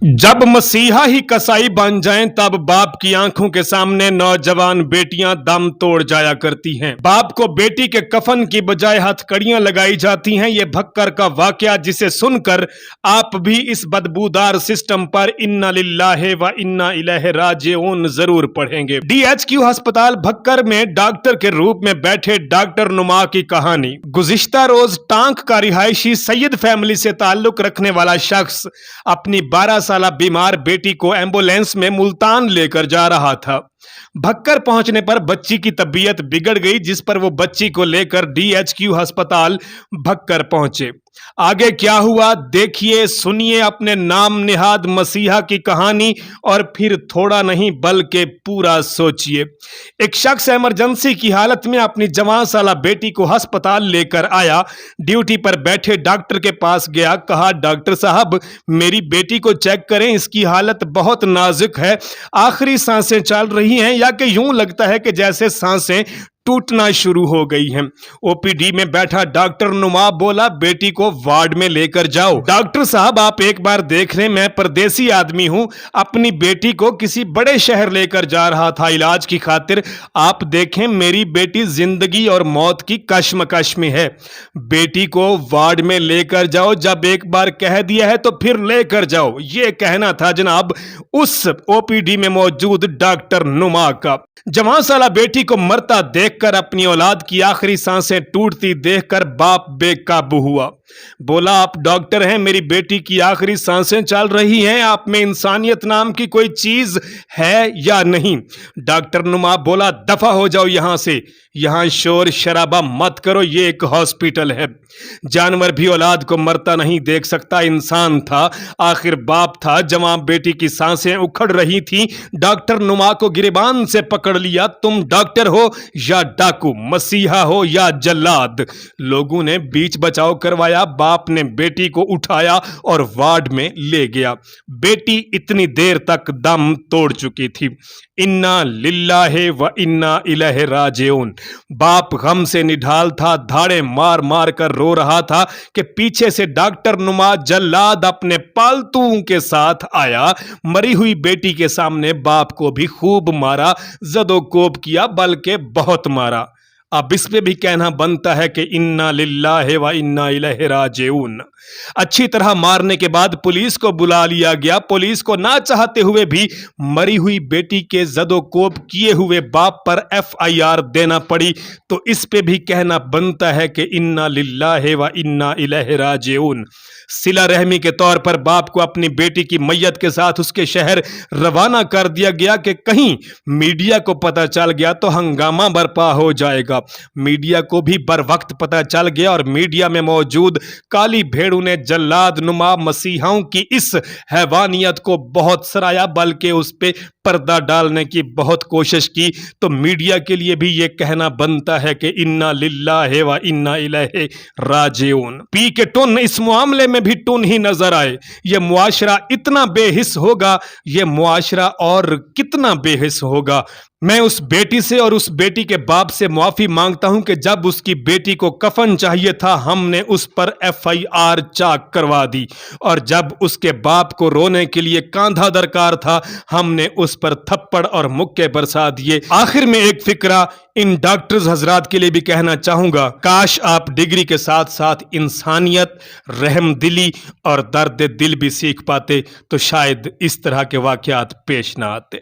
जब मसीहा ही कसाई बन जाएं तब बाप की आंखों के सामने नौजवान बेटियां दम तोड़ जाया करती हैं। बाप को बेटी के कफन की बजाय हथकड़ियां लगाई जाती हैं। ये भक्कर का वाकया जिसे सुनकर आप भी इस बदबूदार सिस्टम पर इन्ना लिल्लाहि व इन्ना इलैहि राजिऊन जरूर पढ़ेंगे। DHQ अस्पताल भक्कर में डॉक्टर के रूप में बैठे डॉक्टर नुमा की कहानी। गुज़िश्ता रोज टांक का रिहायशी सैयद फैमिली से ताल्लुक रखने वाला शख्स अपनी 12 साला बीमार बेटी को एम्बुलेंस में मुल्तान लेकर जा रहा था। भक्कर पहुंचने पर बच्ची की तबीयत बिगड़ गई, जिस पर वो बच्ची को लेकर DHQ अस्पताल भक्कर पहुंचे। आगे क्या हुआ देखिए, सुनिए अपने नाम निहाद मसीहा की कहानी और फिर थोड़ा नहीं बल्कि पूरा सोचिए। एक शख्स इमरजेंसी की हालत में अपनी जवान साला बेटी को अस्पताल लेकर आया। ड्यूटी पर बैठे डॉक्टर के पास गया, कहा डॉक्टर साहब मेरी बेटी को चेक करें, इसकी हालत बहुत नाजुक है, आखिरी सांसें चल रही हैं या कि यूं लगता है कि जैसे सांसें टूटना शुरू हो गई हैं। OPD में बैठा डॉक्टर नुमा बोला बेटी को वार्ड में लेकर जाओ। डॉक्टर साहब आप एक बार देख लें, मैं परदेसी आदमी हूं, अपनी बेटी को किसी बड़े शहर लेकर जा रहा था इलाज की खातिर। आप देखें मेरी बेटी जिंदगी और मौत की कश्मकश में है, बेटी को वार्ड में लेकर जाओ। जब एक बार कह दिया है तो फिर लेकर जाओ, ये कहना था जनाब उस OPD में मौजूद डॉक्टर नुमा का। जवान साला बेटी को मरता देखकर, अपनी औलाद की आखिरी सांसें टूटती देखकर बाप बेकाबू हुआ। बोला आप डॉक्टर हैं, मेरी बेटी की आखिरी सांसें चल रही हैं, आप में इंसानियत नाम की कोई चीज है या नहीं? डॉक्टर नुमा बोला दफा हो जाओ यहां से, यहां शोर शराबा मत करो, ये एक हॉस्पिटल है। जानवर भी औलाद को मरता नहीं देख सकता, इंसान था, आखिर बाप था। जवान बेटी की सांसें उखड़ रही थी। डॉक्टर नुमा को गिरबान से पकड़ लिया, तुम डॉक्टर हो या डाकू, मसीहा हो या जल्लाद। लोगों ने बीच बचाव करवाया, बाप ने बेटी को उठाया और वार्ड में ले गया। बेटी इतनी देर तक दम तोड़ चुकी थी। इन्ना लिल्लाहि व इन्ना इलैहि राजिऊन। बाप गम से निढाल था, धाड़े मार मार कर रो रहा था कि पीछे से डॉक्टर नुमा जल्लाद अपने पालतुओं के साथ आया। मरी हुई बेटी के सामने बाप को भी खूब मारा, जदोकोब किया, बल्कि बहुत मारा। अब इस पे भी कहना बनता है कि इन्ना लिल्लाहि व इन्ना इलैहि राजिऊन। अच्छी तरह मारने के बाद पुलिस को बुला लिया गया। पुलिस को ना चाहते हुए भी मरी हुई बेटी के जदोकोब किए हुए बाप पर FIR देना पड़ी। तो इस पे भी कहना बनता है कि इन्ना लिल्लाहि व इन्ना इलैहि राजिऊन। सिला रहमी के तौर पर बाप को अपनी बेटी की मैयत के साथ उसके शहर रवाना कर दिया गया कि कहीं मीडिया को पता चल गया तो हंगामा बर्पा हो जाएगा। मीडिया को भी बर वक्त पता चल गया और मीडिया में मौजूद काली भेड़ों ने जल्लाद नुमा मसीहाओं की इस हैवानियत को बहुत सराहा, बल्कि उस पे पर्दा डालने की बहुत कोशिश की। तो मीडिया के लिए भी ये कहना बनता है कि इन्ना लिल्लाहि व इन्ना इलैहि राजिऊन। पी के टुन इस मामले में भी टुन ही नजर आए। ये मुआशरा इतना बेहिस होगा, ये मुआशरा और कितना बेहिस होगा। मैं उस बेटी से और उस बेटी के बाप से माफी मांगता हूं कि जब उसकी बेटी को कफन चाहिए था हमने उस पर FIR चाक करवा दी, और जब उसके बाप को रोने के लिए कांधा दरकार था हमने उस पर थप्पड़ और मुक्के बरसा दिए। आखिर में एक फिक्रा इन डॉक्टर्स हजरात के लिए भी कहना चाहूंगा, काश आप डिग्री के साथ साथ इंसानियत, रहम दिली और दर्द दिल भी सीख पाते तो शायद इस तरह के वाकयात पेश ना आते।